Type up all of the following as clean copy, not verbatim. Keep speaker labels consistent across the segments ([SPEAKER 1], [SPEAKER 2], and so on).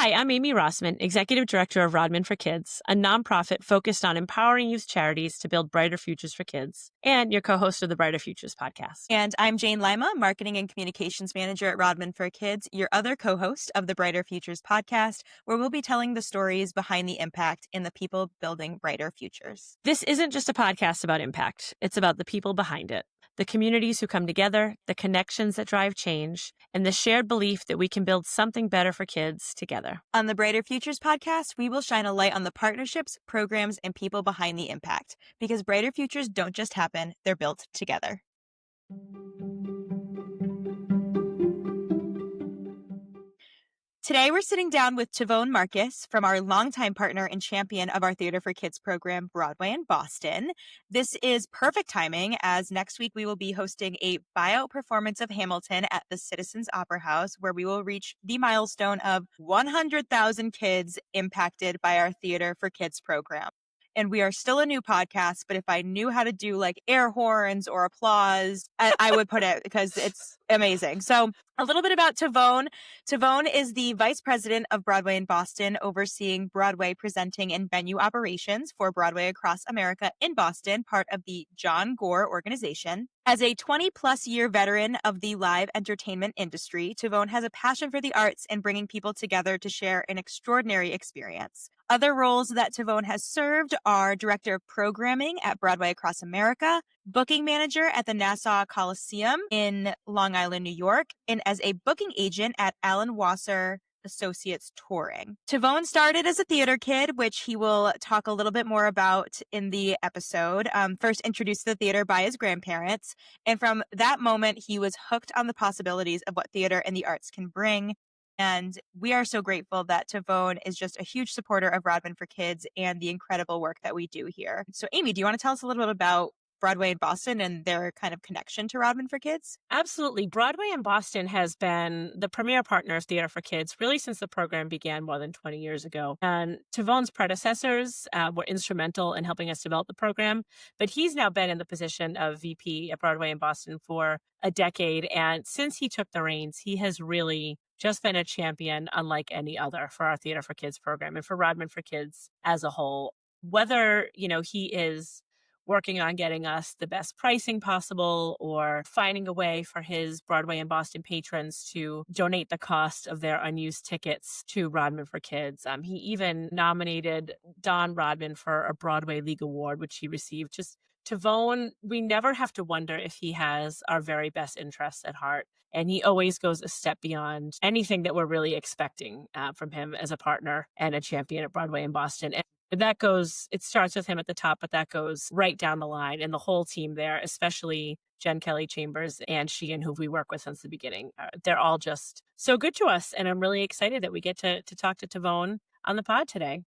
[SPEAKER 1] Hi, I'm Amy Rossman, Executive Director of Rodman for Kids, a nonprofit focused on empowering youth charities to build brighter futures for kids, and your co-host of the Brighter Futures podcast.
[SPEAKER 2] And I'm Jane Lima, Marketing and Communications Manager at Rodman for Kids, your other co-host of the Brighter Futures podcast, where we'll be telling the stories behind the impact in the people building brighter futures.
[SPEAKER 1] This isn't just a podcast about impact. It's about the people behind it. The communities who come together, the connections that drive change, and the shared belief that we can build something better for kids together.
[SPEAKER 2] On the Brighter Futures podcast, we will shine a light on the partnerships, programs, and people behind the impact, because brighter futures don't just happen, they're built together. Today, we're sitting down with Tivon Marcus from our longtime partner and champion of our Theater for Kids program, Broadway in Boston. This is perfect timing, as next week we will be hosting a buyout performance of Hamilton at the Citizens Opera House, where we will reach the milestone of 100,000 kids impacted by our Theater for Kids program. And we are still a new podcast, but if I knew how to do like air horns or applause, I would put it, because it's amazing. So a little bit about Tivon. Tivon is the Vice President of Broadway in Boston, overseeing Broadway presenting and venue operations for Broadway across America in Boston, part of the John Gore organization. As a 20-plus year veteran of the live entertainment industry, Tivon has a passion for the arts and bringing people together to share an extraordinary experience. Other roles that Tivon has served are Director of Programming at Broadway across America, Booking Manager at the Nassau Coliseum in Long Island, New York, and as a booking agent at Alan Wasser Associates Touring. Tivon started as a theater kid, which he will talk a little bit more about in the episode. First introduced to the theater by his grandparents, and from that moment, he was hooked on the possibilities of what theater and the arts can bring. And we are so grateful that Tivon is just a huge supporter of Rodman for Kids and the incredible work that we do here. So Amy, do you want to tell us a little bit about Broadway in Boston and their kind of connection to Rodman for Kids?
[SPEAKER 1] Absolutely. Broadway in Boston has been the premier partner of Theater for Kids really since the program began more than 20 years ago. And Tivon's predecessors were instrumental in helping us develop the program, but he's now been in the position of VP at Broadway in Boston for a decade. And since he took the reins, he has really just been a champion unlike any other for our Theater for Kids program and for Rodman for Kids as a whole. Whether, he is working on getting us the best pricing possible or finding a way for his Broadway and Boston patrons to donate the cost of their unused tickets to Rodman for Kids. He even nominated Don Rodman for a Broadway League Award, which he received. Just Tivon, we never have to wonder if he has our very best interests at heart. And he always goes a step beyond anything that we're really expecting from him as a partner and a champion at Broadway in Boston. And it starts with him at the top, but that goes right down the line. And the whole team there, especially Jen Kelly Chambers and Sheehan, who we work with since the beginning, they're all just so good to us. And I'm really excited that we get to talk to Tivon on the pod today.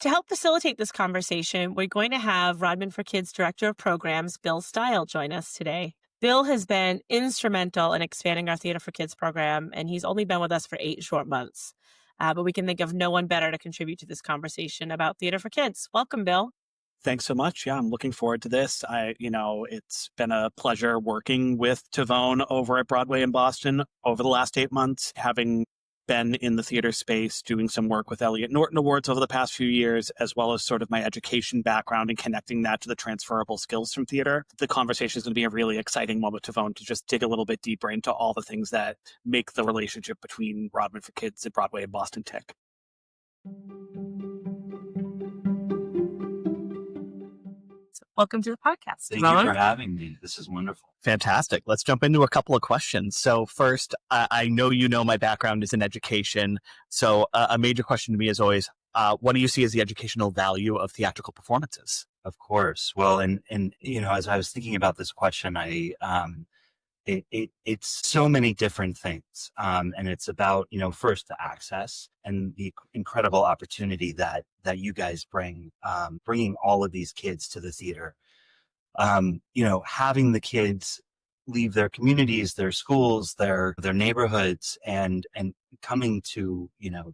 [SPEAKER 1] To help facilitate this conversation, we're going to have Rodman for Kids Director of Programs, Bill Stiles, join us today. Bill has been instrumental in expanding our Theater for Kids program, and he's only been with us for 8 short months. But we can think of no one better to contribute to this conversation about Theater for Kids. Welcome, Bill.
[SPEAKER 3] Thanks so much. Yeah, I'm looking forward to this. It's been a pleasure working with Tivon over at Broadway in Boston over the last 8 months, having been in the theater space, doing some work with Elliott Norton Awards over the past few years, as well as sort of my education background and connecting that to the transferable skills from theater. The conversation is going to be a really exciting one with Tivon to just dig a little bit deeper into all the things that make the relationship between Rodman for Kids and Broadway in Boston tick.
[SPEAKER 1] Welcome to the podcast.
[SPEAKER 4] Thank you for having me. This is wonderful.
[SPEAKER 5] Fantastic. Let's jump into a couple of questions. So first, I know my background is in education. So a major question to me is always, what do you see as the educational value of theatrical performances?
[SPEAKER 4] Of course. Well, and as I was thinking about this question, it's so many different things. And it's about, first the access and the incredible opportunity that you guys bring, bringing all of these kids to the theater. Having the kids leave their communities, their schools, their neighborhoods, and coming to,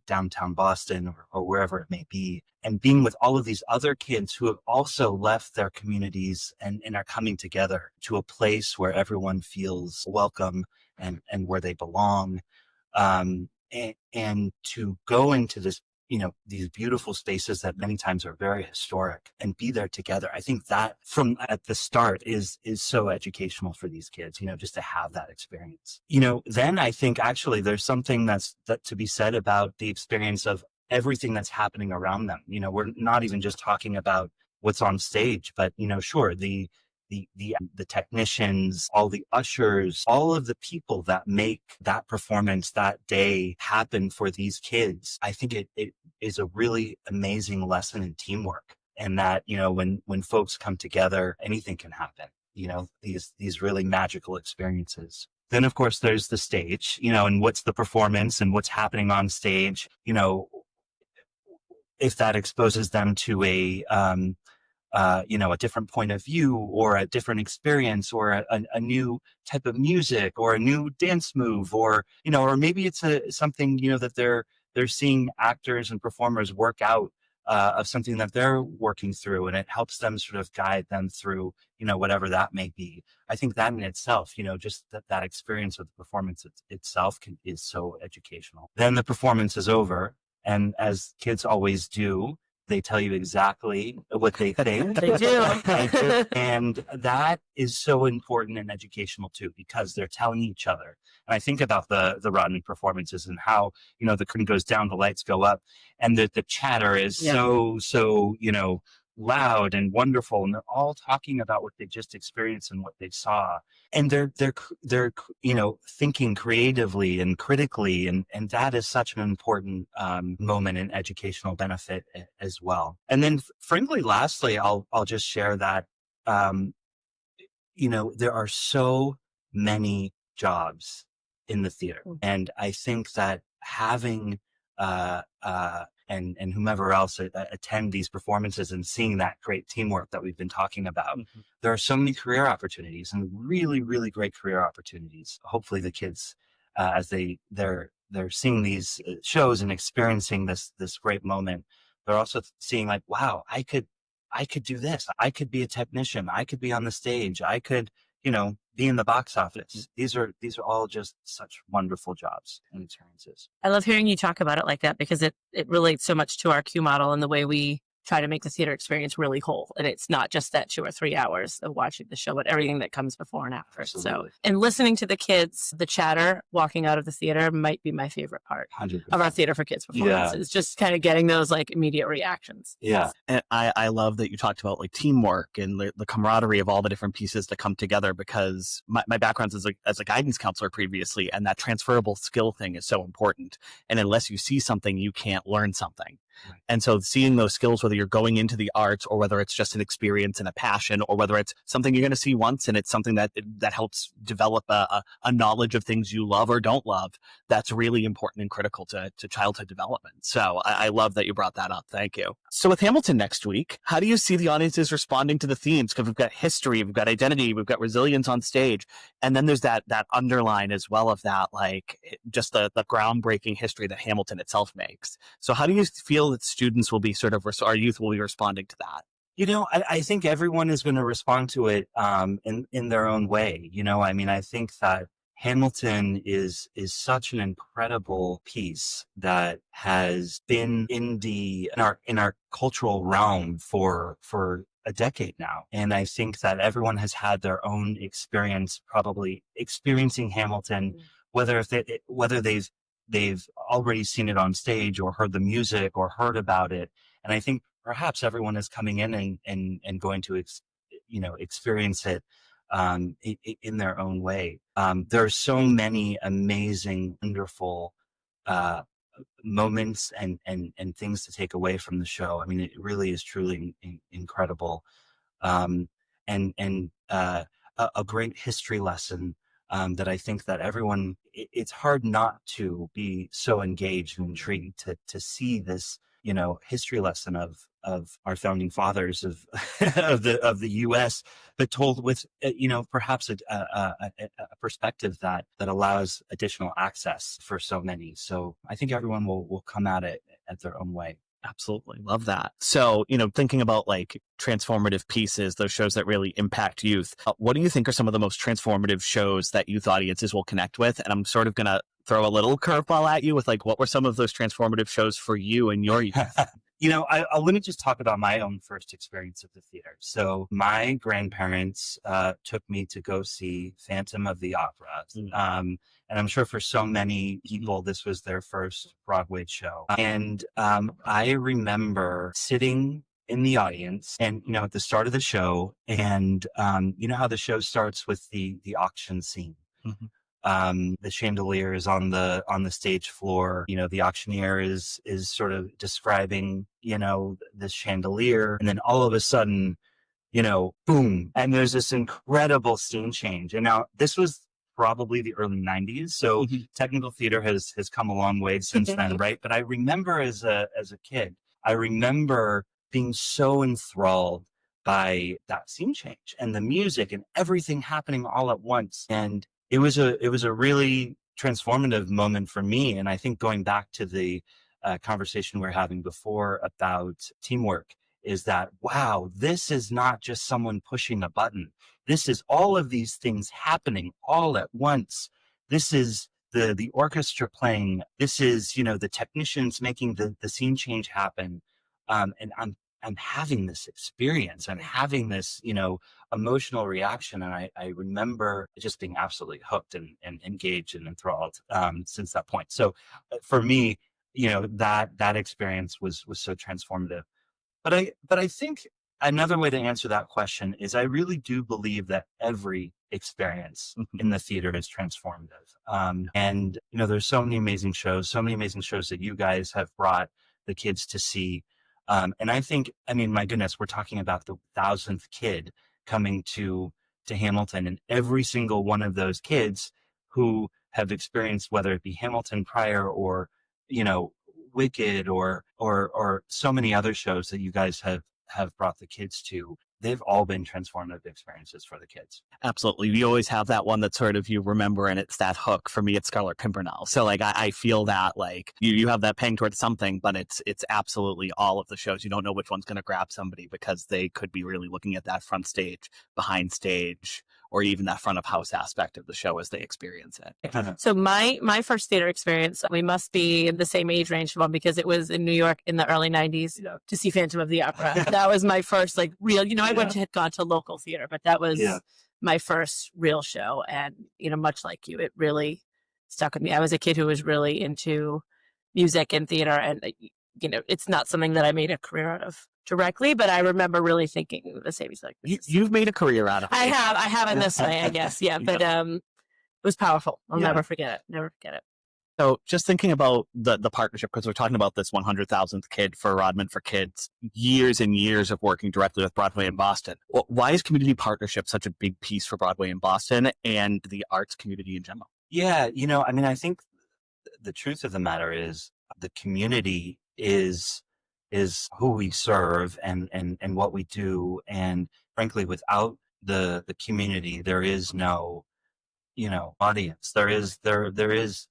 [SPEAKER 4] downtown Boston or wherever it may be, and being with all of these other kids who have also left their communities and are coming together to a place where everyone feels welcome and where they belong. and to go into this, these beautiful spaces that many times are very historic and be there together. I think that from at the start is so educational for these kids, just to have that experience. Then I think actually there's something that to be said about the experience of everything that's happening around them. We're not even just talking about what's on stage, but sure, the technicians, all the ushers, all of the people that make that performance that day happen for these kids. I think it is a really amazing lesson in teamwork, and that, when folks come together, anything can happen, these really magical experiences. Then, of course, there's the stage, and what's the performance and what's happening on stage, if that exposes them to a different point of view or a different experience or a new type of music or a new dance move, or maybe it's something, that they're seeing actors and performers work out of something that they're working through, and it helps them sort of guide them through, whatever that may be. I think that in itself, just that experience of the performance itself is so educational. Then the performance is over. And as kids always do, they tell you exactly what they think.
[SPEAKER 1] They do.
[SPEAKER 4] And that is so important and educational too, because they're telling each other. And I think about the Rodman performances and how, the curtain goes down, the lights go up, and the chatter is so, loud and wonderful. And they're all talking about what they just experienced and what they saw. And they're thinking creatively and critically. And that is such an important moment in educational benefit as well. And then frankly, lastly, I'll just share that, there are so many jobs in the theater. And I think that having, and whomever else attend these performances and seeing that great teamwork that we've been talking about, there are so many career opportunities, and really, really great career opportunities. Hopefully the kids, as they're seeing these shows and experiencing this great moment, they're also seeing like, wow, I could do this. I could be a technician. I could be on the stage. I could, be in the box office. These are all just such wonderful jobs and experiences.
[SPEAKER 1] I love hearing you talk about it like that, because it relates so much to our Q model and the way we try to make the theater experience really whole. And it's not just that 2 or 3 hours of watching the show, but everything that comes before and after.
[SPEAKER 4] Absolutely.
[SPEAKER 1] So, and listening to the kids, the chatter walking out of the theater might be my favorite part
[SPEAKER 4] 100%.
[SPEAKER 1] of our Theater for Kids performances. Just kind of getting those like immediate reactions.
[SPEAKER 4] Yeah.
[SPEAKER 5] And I love that you talked about like teamwork and the camaraderie of all the different pieces that come together, because my background is as a guidance counselor previously, and that transferable skill thing is so important. And unless you see something, you can't learn something. Right. And so seeing those skills, whether you're going into the arts or whether it's just an experience and a passion, or whether it's something you're going to see once and it's something that helps develop a knowledge of things you love or don't love, that's really important and critical to childhood development. So I love that you brought that up. Thank you. So with Hamilton next week, how do you see the audiences responding to the themes? Because we've got history, we've got identity, we've got resilience on stage. And then there's that underline as well of that, like just the groundbreaking history that Hamilton itself makes. So how do you feel that students will be our youth will be responding to that?
[SPEAKER 4] I think everyone is going to respond to it in their own way. I think that Hamilton is such an incredible piece that has been in our cultural realm for a decade now. And I think that everyone has had their own experience, probably experiencing Hamilton, whether they've already seen it on stage or heard the music or heard about it. And I think perhaps everyone is coming in and going to, experience it in their own way. There are so many amazing, wonderful moments and things to take away from the show. It really is truly incredible. And a great history lesson that I think that everyone, it's hard not to be so engaged and intrigued to see this, history lesson of our founding fathers of the U.S., but told with, perhaps a perspective that allows additional access for so many. So I think everyone will come at it at their own way.
[SPEAKER 5] Absolutely. Love that. So, thinking about like transformative pieces, those shows that really impact youth, what do you think are some of the most transformative shows that youth audiences will connect with? And I'm sort of going to throw a little curveball at you with like, what were some of those transformative shows for you in your youth?
[SPEAKER 4] Let me just talk about my own first experience at the theater. So my grandparents took me to go see Phantom of the Opera. And I'm sure for so many people, this was their first Broadway show. And I remember sitting in the audience and, at the start of the show, and you know how the show starts with the auction scene. The chandelier is on the stage floor. The auctioneer is sort of describing, this chandelier. And then all of a sudden, boom. And there's this incredible scene change. And now this was probably the early 90s. So technical theater has come a long way since then, right? But I remember as a kid, I remember being so enthralled by that scene change and the music and everything happening all at once. And it was a really transformative moment for me. And I think going back to the conversation we were having before about teamwork is that, wow, this is not just someone pushing a button. This is all of these things happening all at once. This is the orchestra playing. This is, the technicians making the scene change happen. And I'm having this experience. I'm having this, emotional reaction. And I remember just being absolutely hooked and engaged and enthralled since that point. So for me, that experience was so transformative. But I think another way to answer that question is I really do believe that every experience in the theater is transformative. And, there's so many amazing shows that you guys have brought the kids to see. And I think, my goodness, we're talking about the 1,000th kid coming to Hamilton, and every single one of those kids who have experienced, whether it be Hamilton prior or, Wicked or so many other shows that you guys have brought the kids to, they've all been transformative experiences for the kids.
[SPEAKER 5] Absolutely. You always have that one that sort of you remember, and it's that hook. For me, it's Scarlet Pimpernel. So like I feel that like you have that pang towards something, but it's absolutely all of the shows. You don't know which one's going to grab somebody because they could be really looking at that front stage, behind stage, or even that front of house aspect of the show as they experience it.
[SPEAKER 1] So my first theater experience, we must be in the same age range, Tivon, because it was in New York in the early 90s to see Phantom of the Opera. That was my first like real, I had gone to local theater, but that was my first real show. And, much like you, it really stuck with me. I was a kid who was really into music and theater, and, it's not something that I made a career out of directly, but I remember really thinking the same. He's like,
[SPEAKER 5] you've made a career out of it.
[SPEAKER 1] I have in this way, I guess. Yeah. But it was powerful. I'll never forget it.
[SPEAKER 5] So just thinking about the partnership, because we're talking about this 100,000th kid for Rodman for Kids, years and years of working directly with Broadway in Boston. Well, why is community partnership such a big piece for Broadway in Boston and the arts community in general?
[SPEAKER 4] Yeah, I think the truth of the matter is the community is who we serve and what we do. And frankly, without the community, there is no audience.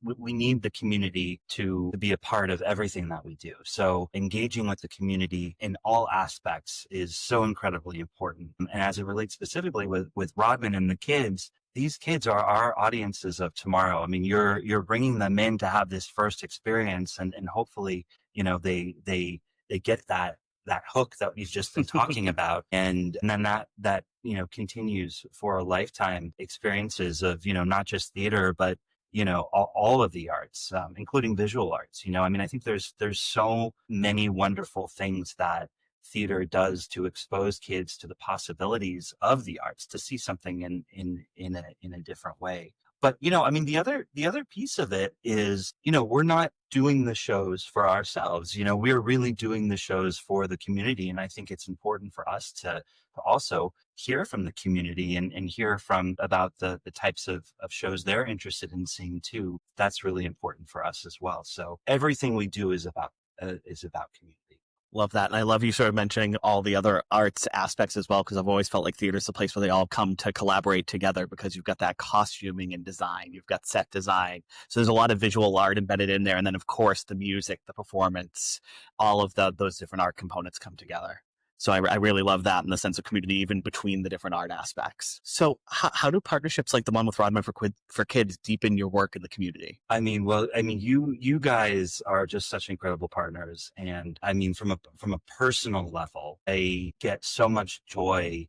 [SPEAKER 4] We need the community to be a part of everything that we do. So engaging with the community in all aspects is so incredibly important. And as it relates specifically with Rodman and the kids, these kids are our audiences of tomorrow. You're bringing them in to have this first experience, and hopefully, they get that hook that we've just been talking about. And then that continues for a lifetime experiences of, not just theater, but, all of the arts, including visual arts. I think there's so many wonderful things that theater does to expose kids to the possibilities of the arts, to see something in a different way. But, the other piece of it is, we're not doing the shows for ourselves. We're really doing the shows for the community. And I think it's important for us to also hear from the community and hear about the types of shows they're interested in seeing too. That's really important for us as well. So everything we do is about community.
[SPEAKER 5] Love that. And I love you sort of mentioning all the other arts aspects as well, because I've always felt like theater is the place where they all come to collaborate together, because you've got that costuming and design, you've got set design. So there's a lot of visual art embedded in there. And then, of course, the music, the performance, all of those different art components come together. So I really love that and the sense of community even between the different art aspects. So how do partnerships like the one with Rodman for Kids deepen your work in the community?
[SPEAKER 4] I mean, well, I mean, you guys are just such incredible partners, and I mean, from a personal level, I get so much joy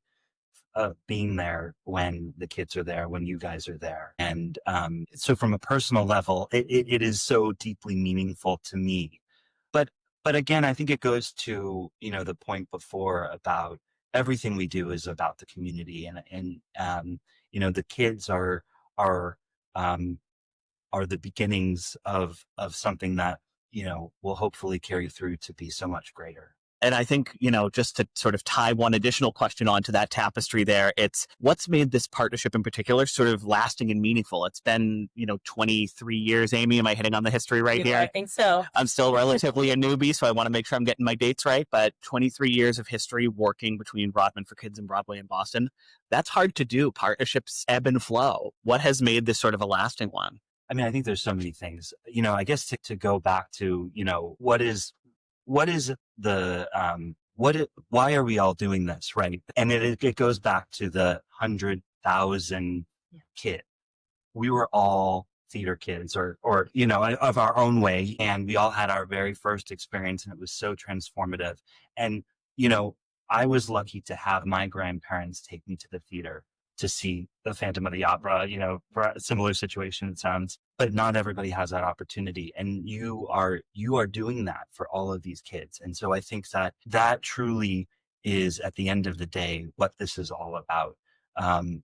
[SPEAKER 4] of being there when the kids are there, when you guys are there, and so from a personal level, it is so deeply meaningful to me. But but again, I think it goes to the point before about everything we do is about the community, and the kids are um, are the beginnings of something that will hopefully carry through to be so much greater.
[SPEAKER 5] And I think, just to sort of tie one additional question onto that tapestry there, it's what's made this partnership in particular sort of lasting and meaningful? It's been, 23 years, Amy. Am I hitting on the history right here?
[SPEAKER 1] I think so.
[SPEAKER 5] I'm still relatively a newbie, so I want to make sure I'm getting my dates right. But 23 years of history working between Rodman for Kids and Broadway in Boston, that's hard to do. Partnerships ebb and flow. What has made this sort of a lasting one?
[SPEAKER 4] I mean, I think there's so many things, I guess to go back to, what is the why are we all doing this, right? And it goes back to the 100,000 kid. We were all theater kids or of our own way, and we all had our very first experience, and it was so transformative. And I was lucky to have my grandparents take me to the theater to see the Phantom of the Opera, for a similar situation, it sounds, but not everybody has that opportunity. And you are doing that for all of these kids. And so I think that truly is, at the end of the day, what this is all about. And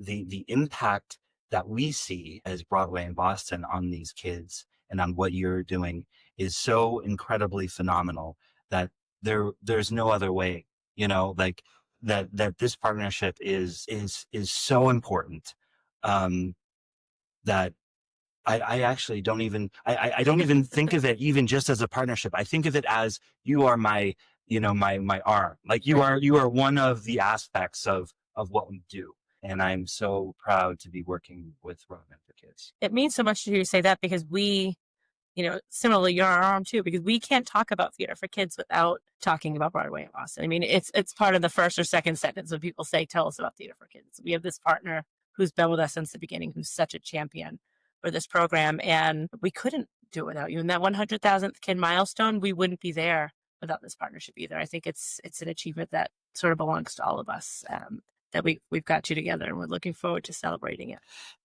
[SPEAKER 4] the impact that we see as Broadway in Boston on these kids and on what you're doing is so incredibly phenomenal that there's no other way, like, that this partnership is so important, that I actually don't even I don't even think of it even just as a partnership. I think of it as you are my my arm. Like you are one of the aspects of what we do. And I'm so proud to be working with Rodman for Kids.
[SPEAKER 1] It means so much to hear you say that, because we, similarly, you're our arm too, because we can't talk about theater for kids without talking about Broadway in Boston. I mean, it's part of the first or second sentence when people say, tell us about theater for kids. We have this partner who's been with us since the beginning, who's such a champion for this program. And we couldn't do it without you. And that 100,000th kid milestone, we wouldn't be there without this partnership either. I think it's an achievement that sort of belongs to all of us. That we've got you together, and we're looking forward to celebrating it.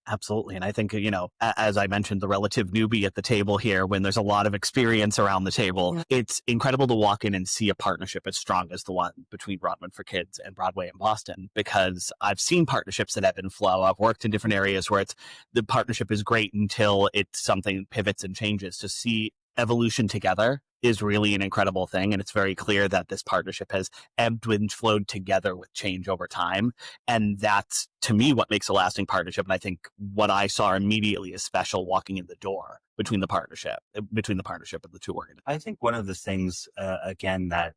[SPEAKER 5] Absolutely. And I think, as I mentioned, the relative newbie at the table here, when there's a lot of experience around the table, it's incredible to walk in and see a partnership as strong as the one between Rodman for Kids and Broadway in Boston, because I've seen partnerships that ebb and flow. I've worked in different areas where the partnership is great until something pivots and changes. To see evolution together is really an incredible thing. And it's very clear that this partnership has ebbed and flowed together with change over time. And that's, to me, what makes a lasting partnership. And I think what I saw immediately is special walking in the door between the partnership and the two organizations.
[SPEAKER 4] I think one of the things, again, that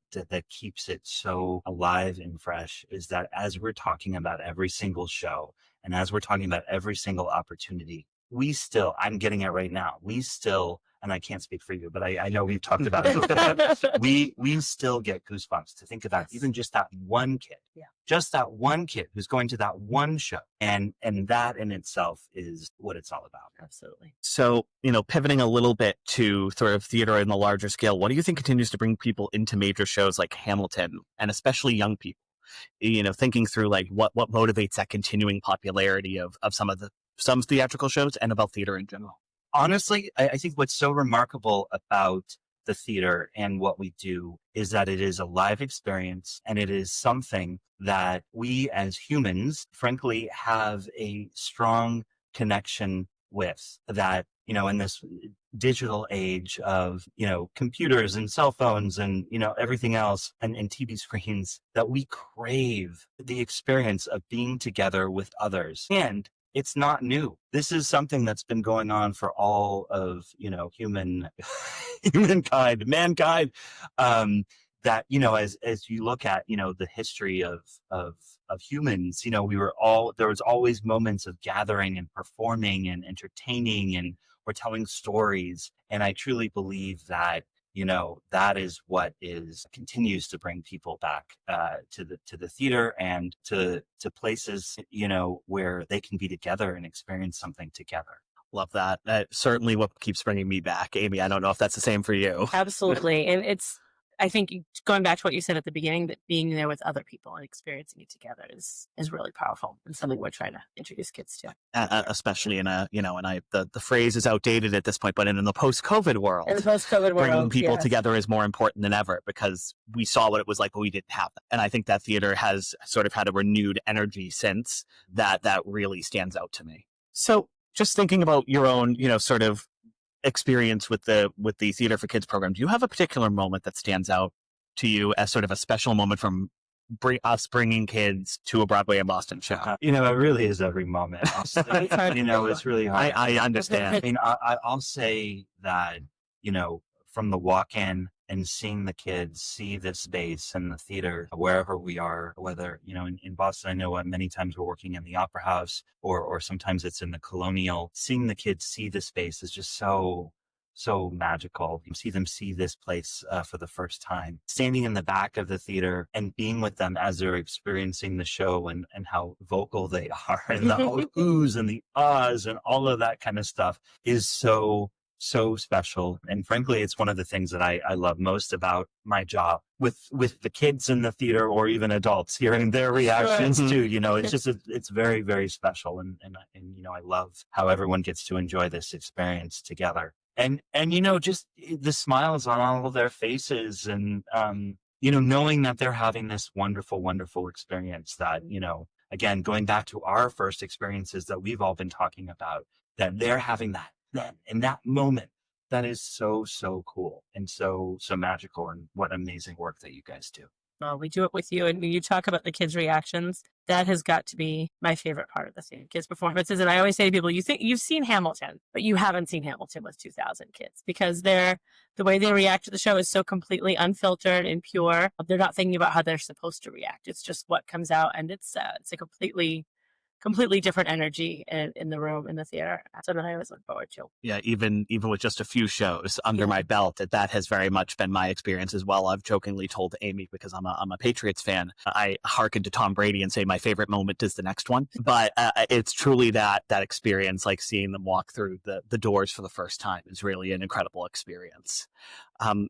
[SPEAKER 4] keeps it so alive and fresh is that as we're talking about every single show and as we're talking about every single opportunity, I'm getting it right now. And I can't speak for you, but I know we've talked about it. we still get goosebumps to think about even just that one kid, just that one kid who's going to that one show. And that in itself is what it's all about.
[SPEAKER 1] Absolutely.
[SPEAKER 5] So, pivoting a little bit to sort of theater in the larger scale, what do you think continues to bring people into major shows like Hamilton, and especially young people? Thinking through like what motivates that continuing popularity of some theatrical shows and about theater in general.
[SPEAKER 4] Honestly, I think what's so remarkable about the theater and what we do is that it is a live experience, and it is something that we as humans, frankly, have a strong connection with, that, in this digital age of, computers and cell phones and, everything else and TV screens, that we crave the experience of being together with others. And it's not new. This is something that's been going on for all of, mankind, that, as you look at, the history of humans, there was always moments of gathering and performing and entertaining, and we're telling stories. And I truly believe that, that is what continues to bring people back to the theater and to places, where they can be together and experience something together.
[SPEAKER 5] Love that. That's certainly what keeps bringing me back. Amy, I don't know if that's the same for you.
[SPEAKER 1] Absolutely. And I think going back to what you said at the beginning, that being there with other people and experiencing it together is really powerful and something we're trying to introduce kids to.
[SPEAKER 5] Especially in the phrase is outdated at this point, but in the post-COVID world, bringing people together is more important than ever, because we saw what it was like, but we didn't have it. And I think that theater has sort of had a renewed energy since that really stands out to me. So just thinking about your own, sort of experience with the Theater for Kids program, do you have a particular moment that stands out to you as sort of a special moment from us bringing kids to a Broadway in Boston show?
[SPEAKER 4] It really is every moment. It's really hard.
[SPEAKER 5] I understand.
[SPEAKER 4] I mean, I'll say that, from the walk-in and seeing the kids see this space and the theater wherever we are, whether, in Boston, I know many times we're working in the Opera House or sometimes it's in the Colonial. Seeing the kids see the space is just so magical. You see them see this place for the first time, standing in the back of the theater and being with them as they're experiencing the show and how vocal they are and the oohs and the ahs and all of that kind of stuff is so special. And frankly, it's one of the things that I love most about my job with the kids in the theater, or even adults, hearing their reactions too. It's just, it's very, very special. And I love how everyone gets to enjoy this experience together. And just the smiles on all of their faces and, knowing that they're having this wonderful, wonderful experience that, again, going back to our first experiences that we've all been talking about, that they're having that then in that moment. That is so cool and so magical, and what amazing work that you guys do.
[SPEAKER 1] Well, we do it with you, and when you talk about the kids' reactions, that has got to be my favorite part of the kids' performances. And I always say to people, you think you've seen Hamilton, but you haven't seen Hamilton with 2,000 kids, because the way they react to the show is so completely unfiltered and pure. They're not thinking about how they're supposed to react. It's just what comes out, and it's a completely different energy in the room, in the theater. That's what I always look forward to.
[SPEAKER 5] Yeah, even with just a few shows under my belt, that has very much been my experience as well. I've jokingly told Amy, because I'm a Patriots fan, I hearken to Tom Brady and say my favorite moment is the next one. But it's truly that experience, like seeing them walk through the doors for the first time, is really an incredible experience.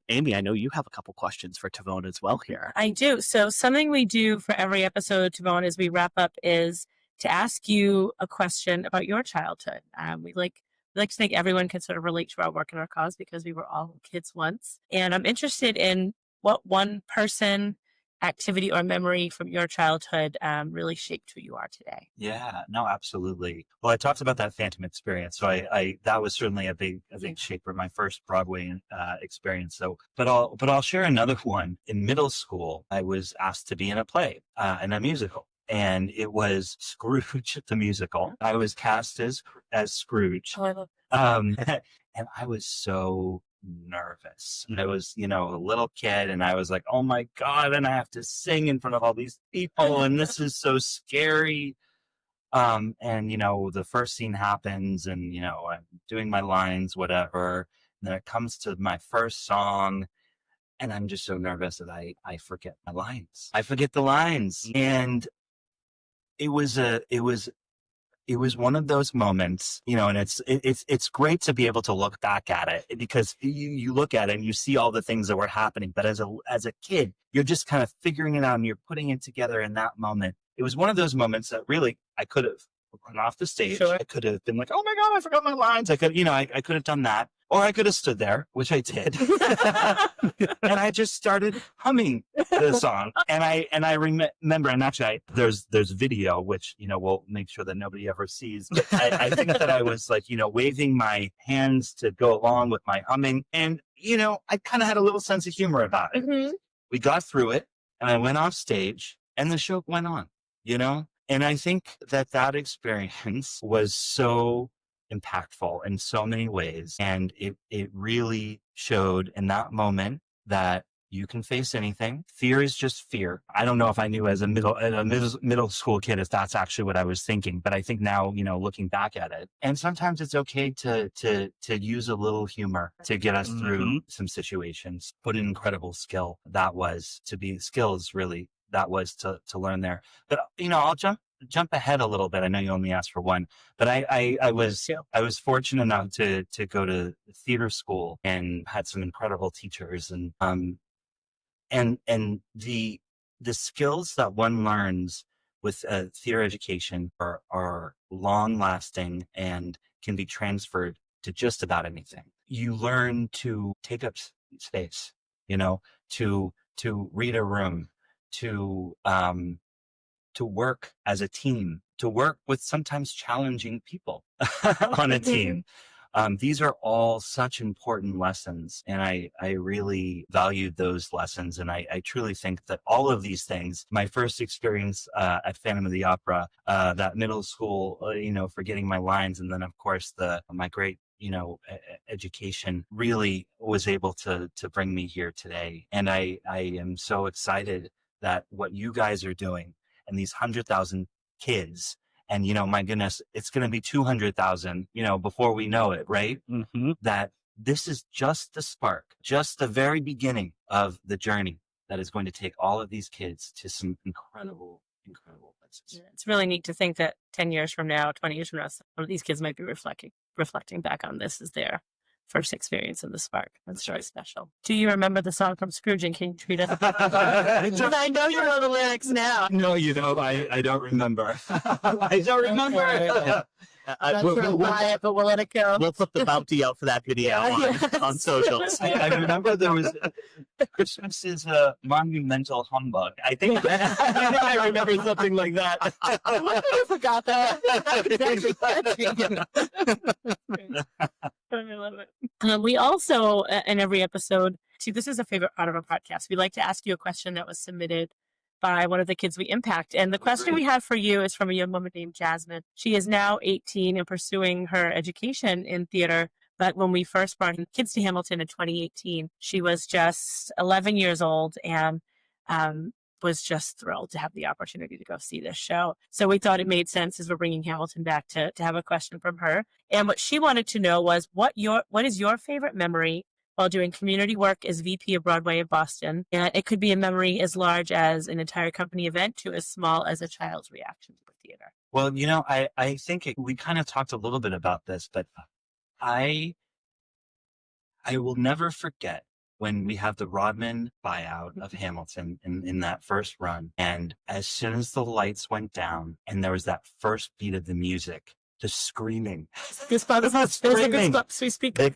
[SPEAKER 5] Amy, I know you have a couple questions for Tivon as well here.
[SPEAKER 1] I do. So something we do for every episode, Tivon, as we wrap up, is to ask you a question about your childhood. We like to think everyone can sort of relate to our work and our cause, because we were all kids once. And I'm interested in what one person, activity, or memory from your childhood really shaped who you are today.
[SPEAKER 4] Yeah, no, absolutely. Well, I talked about that Phantom experience. So I that was certainly a big shaper, my first Broadway experience. So, but I'll share another one. In middle school, I was asked to be in a play, in a musical. And it was Scrooge the musical. I was cast as Scrooge.
[SPEAKER 1] Oh, I love that.
[SPEAKER 4] And I was so nervous. I was, a little kid, and I was like, oh my God, and I have to sing in front of all these people, and this is so scary. And, the first scene happens, and, I'm doing my lines, whatever. And then it comes to my first song, and I'm just so nervous that I forget my lines. I forget the lines. And it was one of those moments, and it's great to be able to look back at it, because you look at it and you see all the things that were happening. But as a kid, you're just kind of figuring it out and you're putting it together in that moment. It was one of those moments that really I could have run off the stage. Sure. I could have been like, oh my God, I forgot my lines. I could, I could have done that. Or I could have stood there, which I did. And I just started humming the song. And I remember, and actually there's video, which, we'll make sure that nobody ever sees. But I think that I was like, waving my hands to go along with my humming. And, I kind of had a little sense of humor about it. Mm-hmm. We got through it, and I went off stage, and the show went on, And I think that experience was so impactful in so many ways. And it really showed in that moment that, You can face anything. Fear is just fear. I don't know if I knew as a middle school kid if that's actually what I was thinking, but I think now, looking back at it, and sometimes it's okay to use a little humor to get us through some situations. What an incredible skill that was to learn there. But I'll jump ahead a little bit. I know you only asked for one, but I was fortunate enough to go to theater school and had some incredible teachers, and the skills that one learns with theater education are long lasting and can be transferred to just about anything. You learn to take up space, to read a room, to work as a team, to work with sometimes challenging people on a team. These are all such important lessons, and I really valued those lessons. And I truly think that all of these things, my first experience at Phantom of the Opera, that middle school, forgetting my lines, and then of course my great education really was able to bring me here today. And I am so excited that what you guys are doing and these 100,000 kids, and my goodness, it's going to be 200,000, before we know it, right? That this is just the spark, just the very beginning of the journey that is going to take all of these kids to some incredible places.
[SPEAKER 1] It's really neat to think that 10 years from now, 20 years from now, some of these kids might be reflecting back on this as their first experience in the Spark. That's very special. Do you remember the song from Scrooge and King Treat Us? I know you know the lyrics now.
[SPEAKER 4] No, I don't remember. I don't remember.
[SPEAKER 1] We'll let it go.
[SPEAKER 5] We'll put the bounty out for that video on socials.
[SPEAKER 4] I remember there was Christmas is a monumental humbug. I think
[SPEAKER 5] I remember something like that.
[SPEAKER 1] I forgot that. I love it. We also, in every episode, this is a favorite part of our podcast. We like to ask you a question that was submitted by one of the kids we impact. And the question we have for you is from a young woman named Jasmine. She is now 18 and pursuing her education in theater. But when we first brought kids to Hamilton in 2018, she was just 11 years old and was just thrilled to have the opportunity to go see this show. So we thought it made sense as we're bringing Hamilton back to have a question from her. And what she wanted to know was what is your favorite memory while doing community work as VP of Broadway in Boston? And it could be a memory as large as an entire company event to as small as a child's reaction to the theater.
[SPEAKER 4] Well, I think we kind of talked a little bit about this, but I will never forget when we have the Rodman buyout of Hamilton in that first run. And as soon as the lights went down and there was that first beat of the music, the screaming. The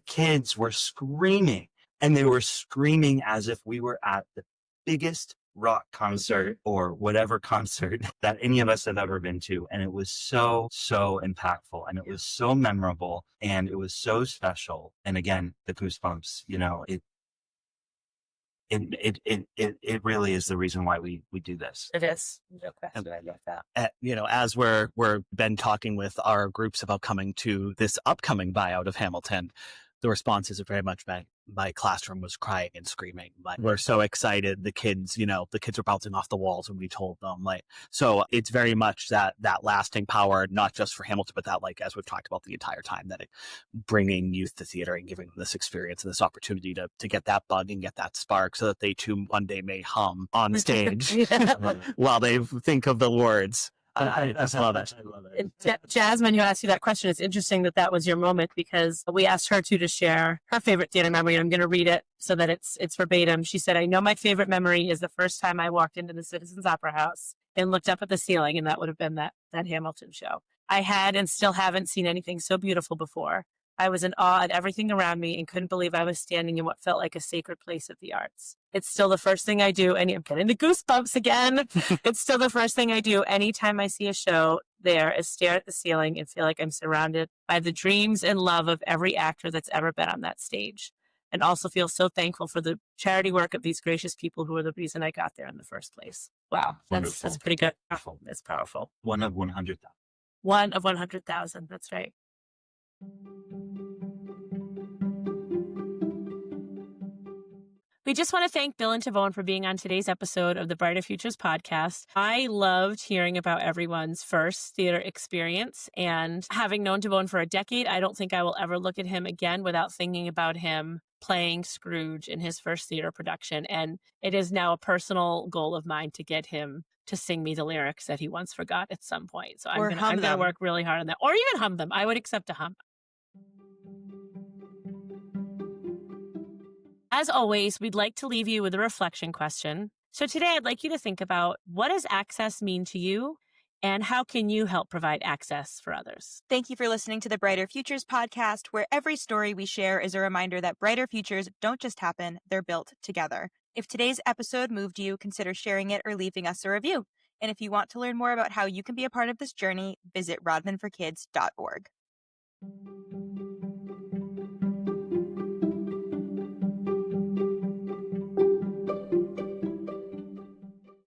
[SPEAKER 4] kids were screaming, and they were screaming as if we were at the biggest rock concert or whatever concert that any of us have ever been to. And it was so impactful, and it was so memorable, and it was so special. And again, the goosebumps, it really is the reason why we do this.
[SPEAKER 1] It is. No question. I love that.
[SPEAKER 5] As we're been talking with our groups about coming to this upcoming buyout of Hamilton, the responses are very much my classroom was crying and screaming. We're so excited. The kids were bouncing off the walls when we told them. So it's very much that lasting power, not just for Hamilton, but that, as we've talked about the entire time, that bringing youth to theater and giving them this experience and this opportunity to get that bug and get that spark so that they too one day may hum on stage while they think of the words. I love it. I love it.
[SPEAKER 1] Jasmine, who asked you that question, it's interesting that was your moment, because we asked her to share her favorite theater memory. And I'm going to read it so that it's verbatim. She said, "I know my favorite memory is the first time I walked into the Citizens Opera House and looked up at the ceiling, and that would have been that Hamilton show. I had and still haven't seen anything so beautiful before. I was in awe at everything around me and couldn't believe I was standing in what felt like a sacred place of the arts. It's still the first thing I do, and I'm getting the goosebumps again. It's still the first thing I do anytime I see a show there is stare at the ceiling and feel like I'm surrounded by the dreams and love of every actor that's ever been on that stage. And also feel so thankful for the charity work of these gracious people who are the reason I got there in the first place." Wow, that's pretty good. That's powerful.
[SPEAKER 4] One of 100,000.
[SPEAKER 1] One of 100,000. That's right. We just want to thank Bill and Tivon for being on today's episode of the Brighter Futures podcast. I loved hearing about everyone's first theater experience, and having known Tivon for a decade, I don't think I will ever look at him again without thinking about him playing Scrooge in his first theater production. And it is now a personal goal of mine to get him to sing me the lyrics that he once forgot at some point. So I'm
[SPEAKER 2] Or
[SPEAKER 1] going
[SPEAKER 2] hum
[SPEAKER 1] to
[SPEAKER 2] them.
[SPEAKER 1] work really hard on that, or even hum them. I would accept a hum. As always, we'd like to leave you with a reflection question. So today I'd like you to think about, what does access mean to you, and how can you help provide access for others?
[SPEAKER 2] Thank you for listening to the Brighter Futures podcast, where every story we share is a reminder that brighter futures don't just happen, they're built together. If today's episode moved you, consider sharing it or leaving us a review. And if you want to learn more about how you can be a part of this journey, visit rodmanforkids.org.